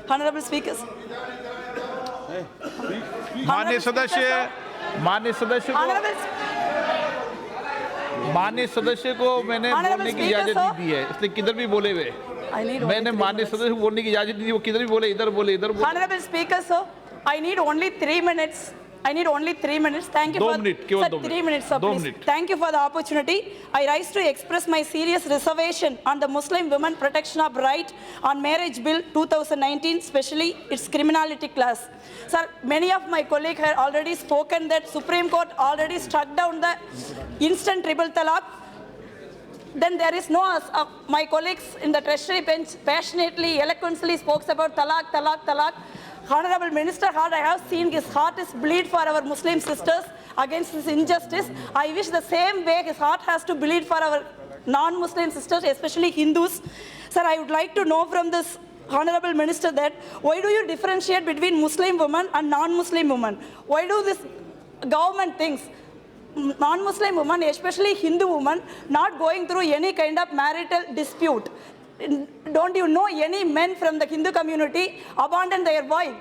Honorable Speakers. माननीय सदस्य Honorable माननीय सदस्य को मैंने Honorable बोलने की Speaker, इजाजत sir. नहीं दी है, इसलिए किधर भी बोले वे। I need only मैंने 3 माननीय minutes. सदस्य को बोलने की इजाजत नहीं दी, वो किधर भी बोले, इधर बोले, इधर बोले। Honorable Speaker, sir, I need only 3 minutes. I need only 3 minutes. Thank you 2 for minute, केवल sir, 2 3 minute. minutes, sir, 2 please. Minute. Thank you for the opportunity. I rise to express my serious reservation on the Muslim Women Protection of Right on Marriage Bill 2019, especially its criminality class. Sir, many of my colleagues have already spoken that Supreme Court already struck down the instant triple talaq. Then there is no, my colleagues in the Treasury bench passionately, eloquently spoke about talaq, talaq, talaq. Honorable Minister, I have seen his heart is bleed for our Muslim sisters against this injustice. I wish the same way his heart has to bleed for our non-Muslim sisters, especially Hindus. Sir, I would like to know from this Honorable Minister that why do you differentiate between Muslim women and non-Muslim women? Why do this government thinks non-Muslim women, especially Hindu women, not going through any kind of marital dispute? Don't you know any men from the Hindu community abandon their wife?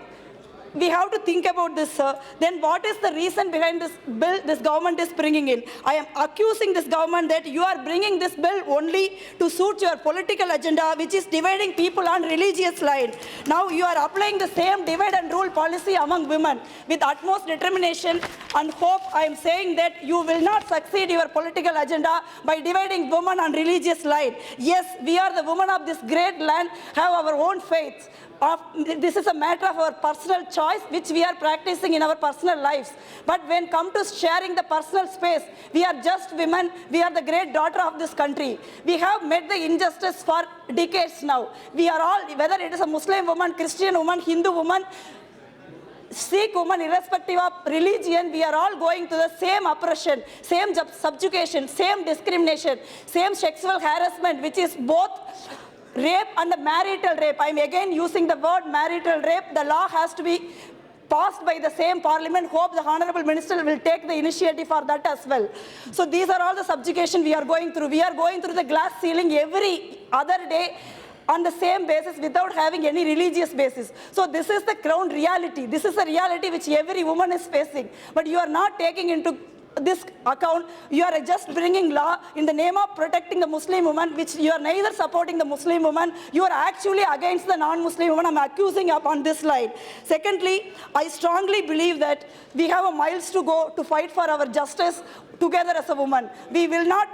We have to think about this, sir. Then what is the reason behind this bill this government is bringing in? I am accusing this government that you are bringing this bill only to suit your political agenda, which is dividing people on religious line. Now you are applying the same divide and rule policy among women with utmost determination and hope. I am saying that you will not succeed your political agenda by dividing women on religious line. Yes, we are the women of this great land, have our own faiths. This is a matter of our personal choice, which we are practicing in our personal lives. But when come to sharing the personal space, we are just women, we are the great daughter of this country. We have met the injustice for decades now. We are all, whether it is a Muslim woman, Christian woman, Hindu woman, Sikh woman, irrespective of religion, we are all going to the same oppression, same subjugation, same discrimination, same sexual harassment, which is both rape and the marital rape. I am again using the word marital rape. The law has to be passed by the same parliament. Hope the Honorable Minister will take the initiative for that as well. So these are all the subjugation we are going through. We are going through the glass ceiling every other day on the same basis without having any religious basis. So this is the ground reality. This is a reality which every woman is facing. But you are not taking into this account. You are just bringing law in the name of protecting the Muslim woman, which you are neither supporting the Muslim woman, you are actually against the non-Muslim woman. I'm accusing up on this line. Secondly, I strongly believe that we have a miles to go to fight for our justice together as a woman. We will not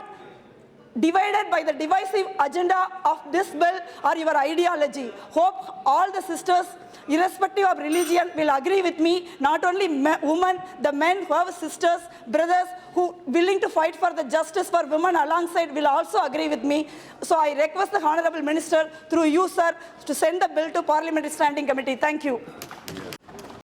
divided by the divisive agenda of this bill or your ideology. Hope all the sisters, irrespective of religion, will agree with me. Not only women, the men who have sisters, brothers who willing to fight for the justice for women alongside will also agree with me. So I request the Honorable Minister through you, sir, to send the bill to Parliamentary Standing Committee. Thank you.